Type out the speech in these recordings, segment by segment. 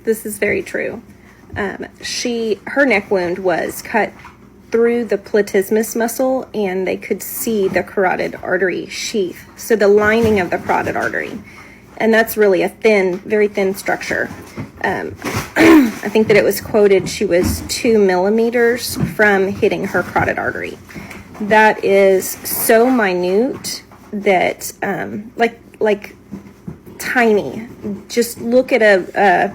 This is very true. Her neck wound was cut through the platysmus muscle, and they could see the carotid artery sheath, so the lining of the carotid artery. And that's really a thin, very thin structure. I think that it was quoted she was 2 millimeters from hitting her carotid artery. That is so minute that, like tiny. Just look at a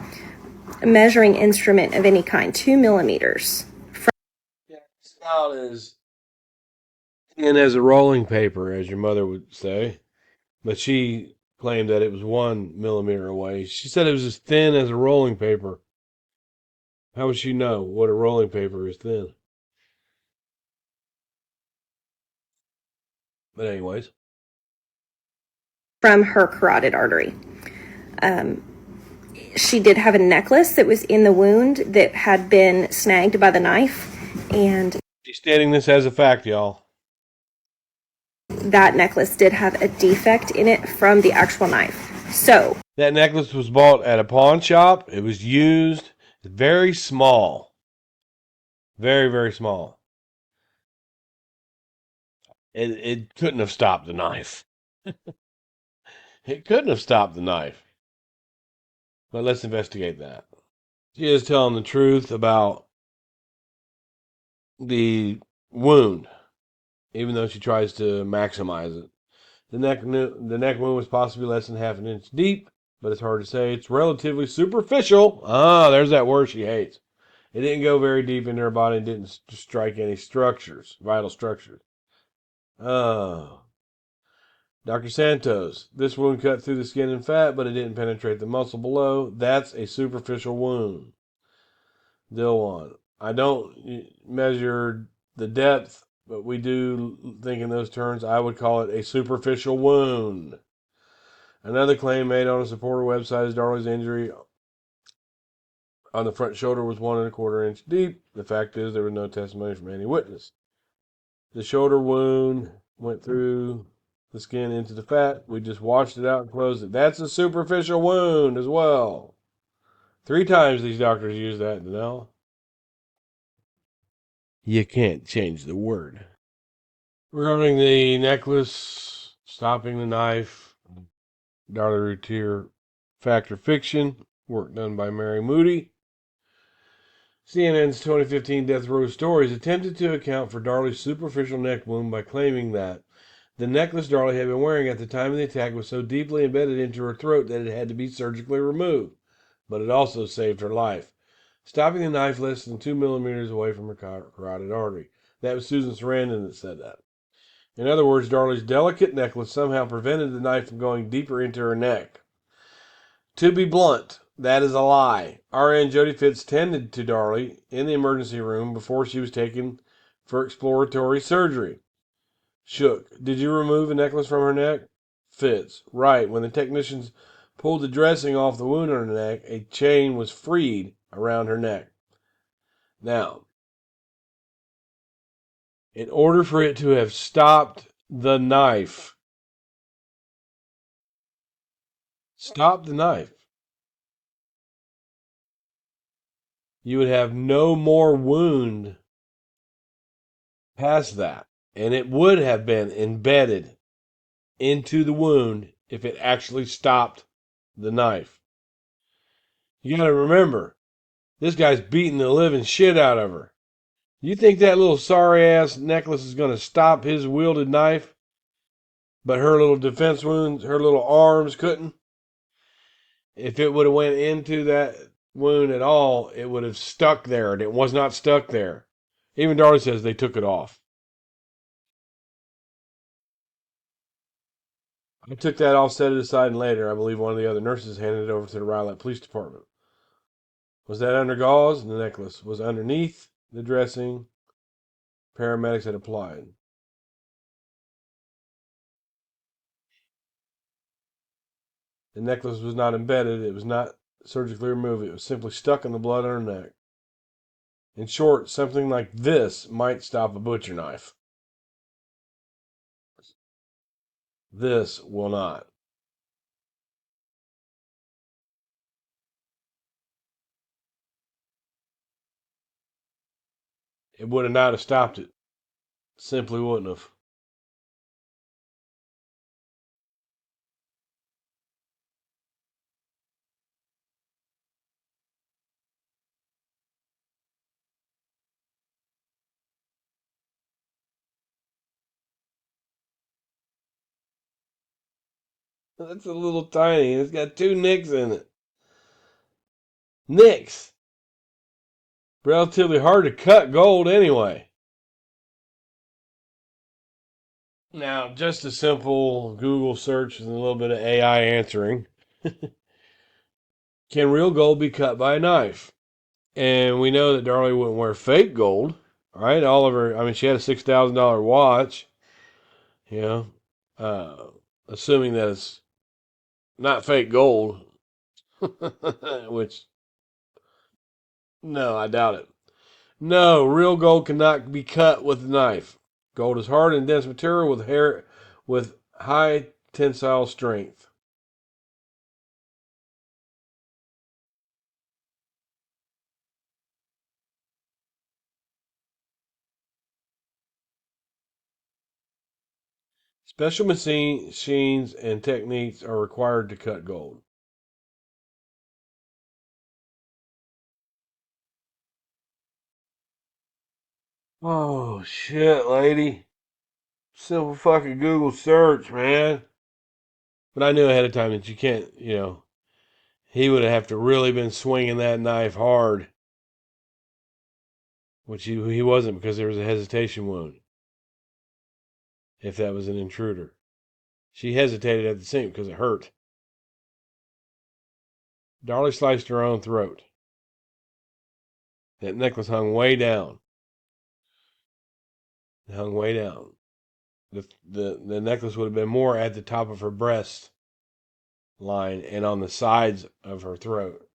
measuring instrument of any kind, 2 millimeters. Yeah, it's about as thin as a rolling paper, as your mother would say. But she claimed that it was 1 millimeter away. She said it was as thin as a rolling paper. How would she know what a rolling paper is thin? But anyways. From her carotid artery. She did have a necklace that was in the wound that had been snagged by the knife, and She's stating this as a fact, y'all. that necklace did have a defect in it from the actual knife. So that necklace was bought at a pawn shop. It was used. Very small. Very, very small. It couldn't have stopped the knife. It couldn't have stopped the knife. But let's investigate that. She is telling the truth about the wound, even though she tries to maximize it. The neck wound was possibly less than half an inch deep, but it's hard to say. It's relatively superficial. Ah, there's that word she hates. It didn't go very deep into her body and didn't strike any structures, vital structures. Oh. Dr. Santos, this wound cut through the skin and fat, but it didn't penetrate the muscle below. That's a superficial wound. Dilwan, I don't measure the depth, but we do think in those terms. I would call it a superficial wound. Another claim made on a supporter website is Darlie's injury on the front shoulder was 1.25 inches deep. The fact is, there was no testimony from any witness. The shoulder wound went through the skin into the fat. We just washed it out and closed it. That's a superficial wound as well. 3 times these doctors use that, Danelle. You can't change the word. Regarding the necklace, stopping the knife, Darlie Routier, fact or fiction, work done by Mary Moody. CNN's 2015 Death Row Stories attempted to account for Darlie's superficial neck wound by claiming that the necklace Darlie had been wearing at the time of the attack was so deeply embedded into her throat that it had to be surgically removed, but it also saved her life, stopping the knife less than 2 millimeters away from her carotid artery. That was Susan Sarandon that said that. In other words, Darlie's delicate necklace somehow prevented the knife from going deeper into her neck. To be blunt, that is a lie. RN Jody Fitz tended to Darlie in the emergency room before she was taken for exploratory surgery. Shook, did you remove a necklace from her neck? Fitz, right. When the technicians pulled the dressing off the wound on her neck, a chain was freed around her neck. Now, in order for it to have stopped the knife, you would have no more wound past that. And it would have been embedded into the wound if it actually stopped the knife. You got to remember, this guy's beating the living shit out of her. You think that little sorry ass necklace is going to stop his wielded knife? But her little defense wounds, her little arms couldn't? If it would have went into that wound at all, it would have stuck there, and it was not stuck there. Even Darlie says they took it off. I took that off, set it aside, and later, I believe one of the other nurses handed it over to the Rowlett Police Department. Was that under gauze? The necklace was underneath the dressing paramedics had applied. The necklace was not embedded. It was not surgically removed. It was simply stuck in the blood on her neck. In short, something like this might stop a butcher knife. This will not. it would have not have stopped it. Simply wouldn't have. That's a little tiny. It's got 2 nicks in it. Nicks. Relatively hard to cut gold anyway. Now, just a simple Google search and a little bit of AI answering. Can real gold be cut by a knife? And we know that Darlie wouldn't wear fake gold, right? All of her, I mean, she had a $6,000 watch, you know, uh, assuming that it's not fake gold, which, no, I doubt it. No, real gold cannot be cut with a knife. Gold is hard and dense material with high tensile strength. Special machines and techniques are required to cut gold. Oh, shit, lady. Simple fucking Google search, man. But I knew ahead of time that you can't, he would have to really been swinging that knife hard, which he wasn't because there was a hesitation wound, if that was an intruder. She hesitated at the same because it hurt. Darlie sliced her own throat. That necklace hung way down. It hung way down. The necklace would have been more at the top of her breast line and on the sides of her throat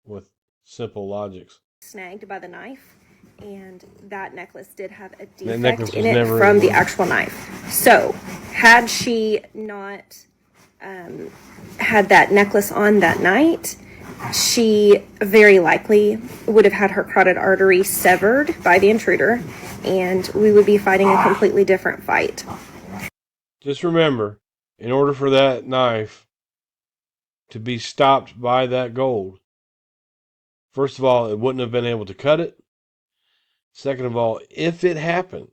with simple logics. Snagged by the knife, and that necklace did have a That necklace defect was in it never from in the one. actual knife. So, had she not had that necklace on that night, she very likely would have had her carotid artery severed by the intruder, and we would be fighting a completely different fight. Just remember, in order for that knife to be stopped by that gold, first of all, it wouldn't have been able to cut it. Second of all, if it happened,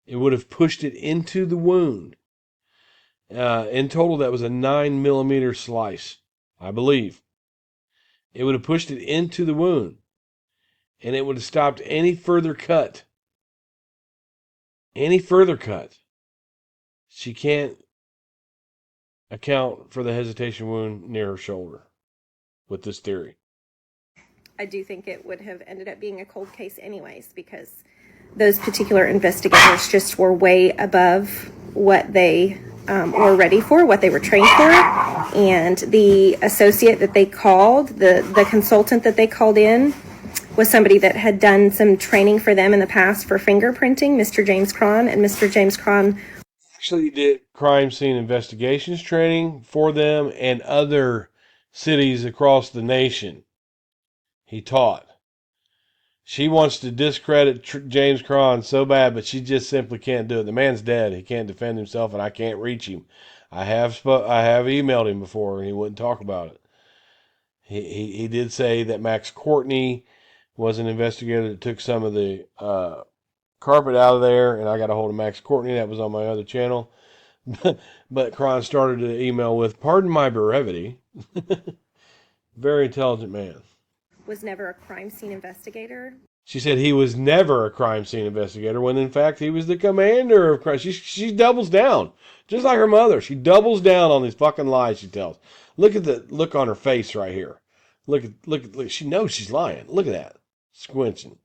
it would have pushed it into the wound. In total, that was a 9 millimeter slice, I believe. It would have pushed it into the wound, and it would have stopped any further cut. Any further cut. She can't account for the hesitation wound near her shoulder with this theory. I do think it would have ended up being a cold case anyways, because those particular investigators just were way above what they were ready for, what they were trained for. And the associate that they called, the consultant that they called in, was somebody that had done some training for them in the past for fingerprinting, Mr. James Cron. And Mr. James Cron Actually did crime scene investigations training for them and other cities across the nation. He taught. She wants to discredit James Cron so bad, but she just simply can't do it. The man's dead. He can't defend himself, and I can't reach him. I have emailed him before, and he wouldn't talk about it. He did say that Max Courtney was an investigator that took some of the carpet out of there, and I got a hold of Max Courtney. That was on my other channel. But Cron started the email with, "Pardon my brevity." Very intelligent man. was never a crime scene investigator. She said he was never a crime scene investigator when in fact he was the commander of crime. She doubles down. Just like her mother. She doubles down on these fucking lies she tells. Look at the look on her face right here. Look. She knows she's lying. Look at that. Squinching.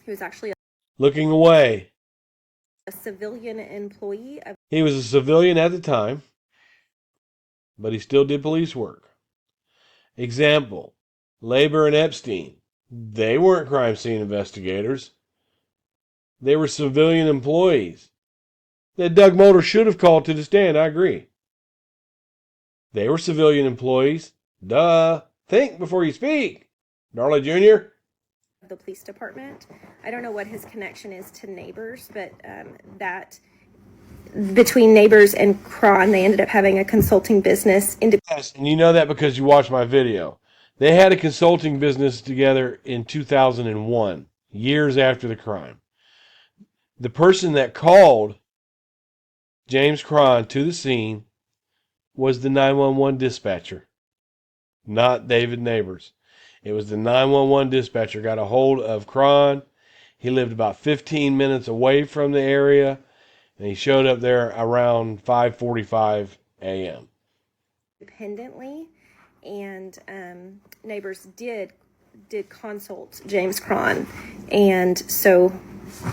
He was actually Looking away. a civilian employee of He was a civilian at the time, but he still did police work. Example, Labor and Epstein. They weren't crime scene investigators. They were civilian employees that Doug Mulder should have called to the stand. I agree. They were civilian employees. Duh. Think before you speak. Darlie Jr. the police department. I don't know what his connection is to Neighbors, but that between Neighbors and Cron, they ended up having a consulting business. Yes, and you know that because you watched my video. They had a consulting business together in 2001, years after the crime. The person that called James Cron to the scene was the 911 dispatcher, not David Neighbors. It was the 911 dispatcher got a hold of Cron. He lived about 15 minutes away from the area, and he showed up there around 5:45 a.m. Independently, and Neighbors did consult James Cron, and so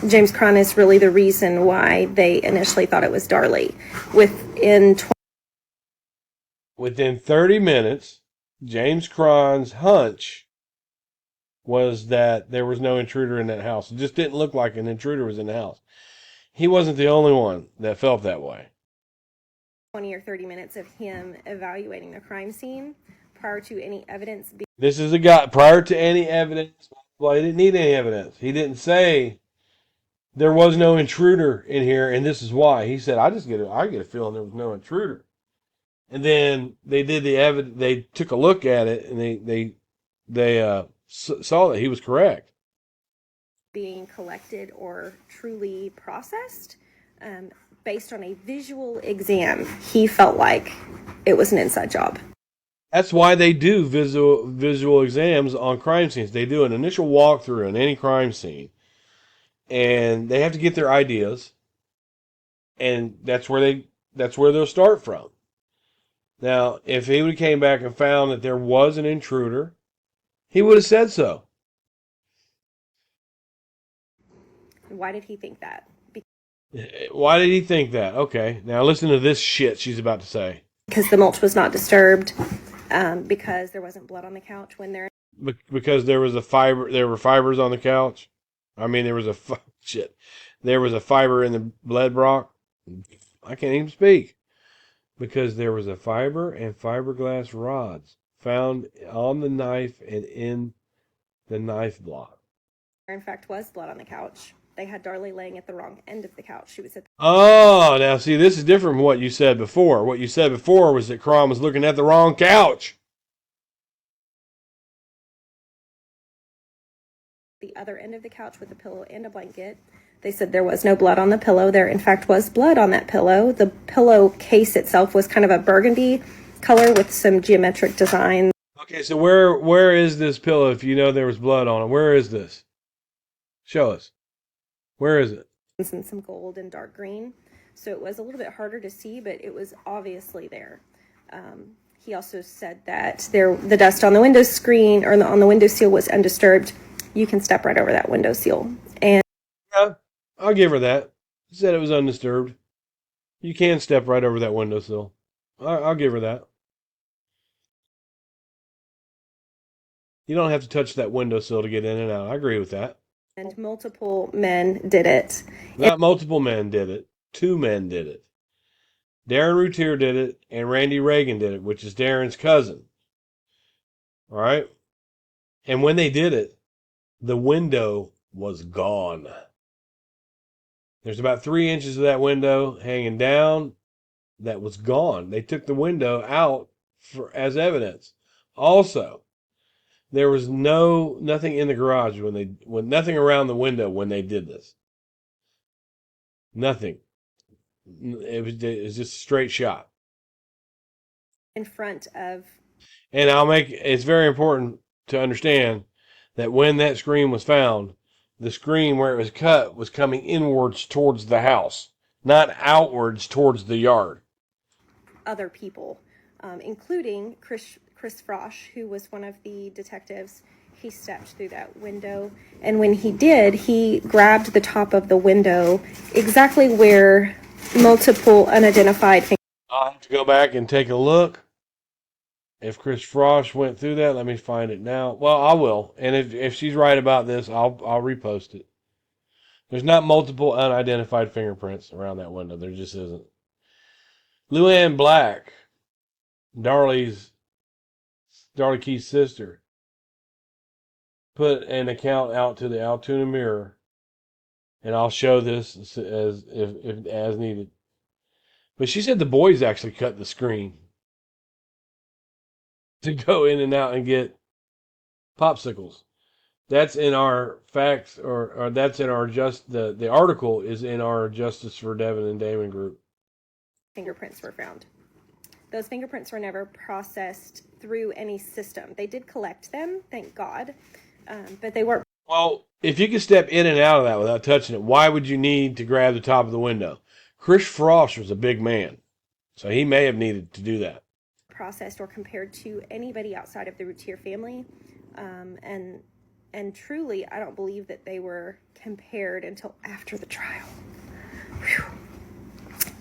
James Cron is really the reason why they initially thought it was Darlie. Within 30 minutes, James Cron's hunch was that there was no intruder in that house. It just didn't look like an intruder was in the house. He wasn't the only one that felt that way. 20 or 30 minutes of him evaluating the crime scene prior to any evidence. This is a guy, prior to any evidence, well, he didn't need any evidence. He didn't say there was no intruder in here, and this is why. He said, I get a feeling there was no intruder. And then they did the evidence. They took a look at it, and they saw that he was correct. Being collected or truly processed, based on a visual exam, he felt like it was an inside job. That's why they do visual exams on crime scenes. They do an initial walkthrough on any crime scene, and they have to get their ideas, and that's where they'll start from. Now, if he would have came back and found that there was an intruder, he would have said so. Why did he think that? Why did he think that? Okay, now listen to this shit she's about to say. Because the mulch was not disturbed, because there wasn't blood on the couch when they're... Because there was there were fibers on the couch. I mean, there was there was a fiber in the lead rock. I can't even speak. Because there was a fiber and fiberglass rods found on the knife and in the knife block. There, in fact, was blood on the couch. They had Darlie laying at the wrong end of the couch. She was at Oh, now see, this is different from what you said before. What you said before was that Crom was looking at the wrong couch. the other end of the couch with a pillow and a blanket. They said there was no blood on the pillow. There, in fact, was blood on that pillow. The pillow case itself was kind of a burgundy color with some geometric design. Okay, so where is this pillow if you know there was blood on it? Where is this? Show us. Where is it? And some gold and dark green. So it was a little bit harder to see, but it was obviously there. He also said that the dust on the window screen or on the window seal was undisturbed. You can step right over that window seal. And yeah, I'll give her that. She said it was undisturbed. You can step right over that windowsill. I'll give her that. You don't have to touch that windowsill to get in and out. I agree with that. And multiple men did it. Not multiple men did it. 2 men did it. Darren Routier did it, and Randy Reagan did it, which is Darren's cousin. All right? And when they did it, the window was gone. There's about 3 inches of that window hanging down that was gone. They took the window out as evidence. Also, there was nothing in the garage nothing around the window when they did this. Nothing. It was just a straight shot. In front of. And it's very important to understand that when that screen was found, the screen where it was cut was coming inwards towards the house, not outwards towards the yard. Other people, including Chris Frosch, who was one of the detectives. He stepped through that window, and when he did, he grabbed the top of the window exactly where multiple unidentified fingers. I'll have to go back and take a look. If Chris Frosch went through that, let me find it now. Well, I will. And if she's right about this, I'll repost it. There's not multiple unidentified fingerprints around that window. There just isn't. Luann Black, Darlie Key's sister, put an account out to the Altoona Mirror, and I'll show this as if as needed. But she said the boys actually cut the screen to go in and out and get popsicles. That's in our facts, or that's in our the article is in our Justice for Devin and Damon group. Fingerprints were found. Those fingerprints were never processed through any system. They did collect them, thank God, but they weren't. Well, if you could step in and out of that without touching it, why would you need to grab the top of the window? Chris Frost was a big man, so he may have needed to do that. Processed or compared to anybody outside of the Routier family, and truly, I don't believe that they were compared until after the trial.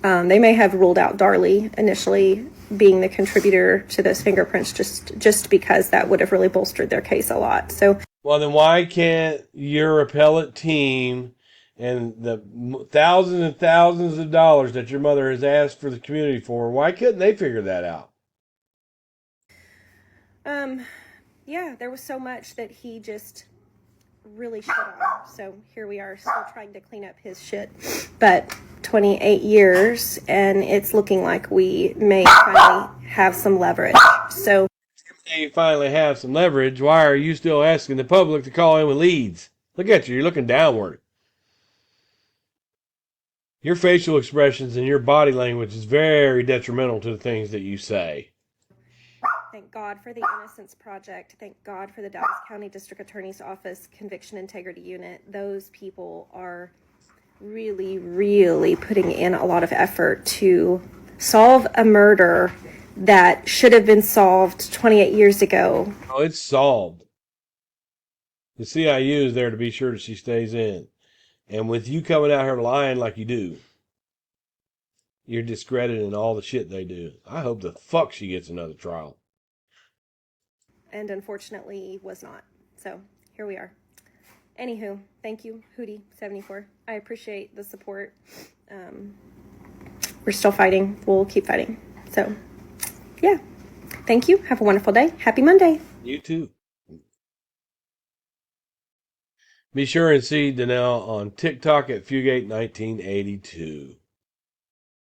They may have ruled out Darlie initially being the contributor to those fingerprints just because that would have really bolstered their case a lot. So, well, then why can't your appellate team and the thousands and thousands of dollars that your mother has asked for the community for, why couldn't they figure that out? Yeah, there was so much that he just really shit on. So here we are still trying to clean up his shit. But 28 years, and it's looking like we may finally have some leverage. So You finally have some leverage. Why are you still asking the public to call in with leads? Look at you. You're looking downward. Your facial expressions and your body language is very detrimental to the things that you say. thank God for the Innocence Project. Thank God for the Dallas County District Attorney's Office Conviction Integrity Unit. Those people are really, really putting in a lot of effort to solve a murder that should have been solved 28 years ago. Oh, it's solved. The CIU is there to be sure that she stays in. And with you coming out here lying like you do, you're discrediting all the shit they do. I hope the fuck she gets another trial. And unfortunately was not. So here we are. Anywho, thank you, Hootie74. I appreciate the support. We're still fighting. We'll keep fighting. So, yeah. Thank you. Have a wonderful day. Happy Monday. You too. Be sure and see Danelle on TikTok at Fugate1982.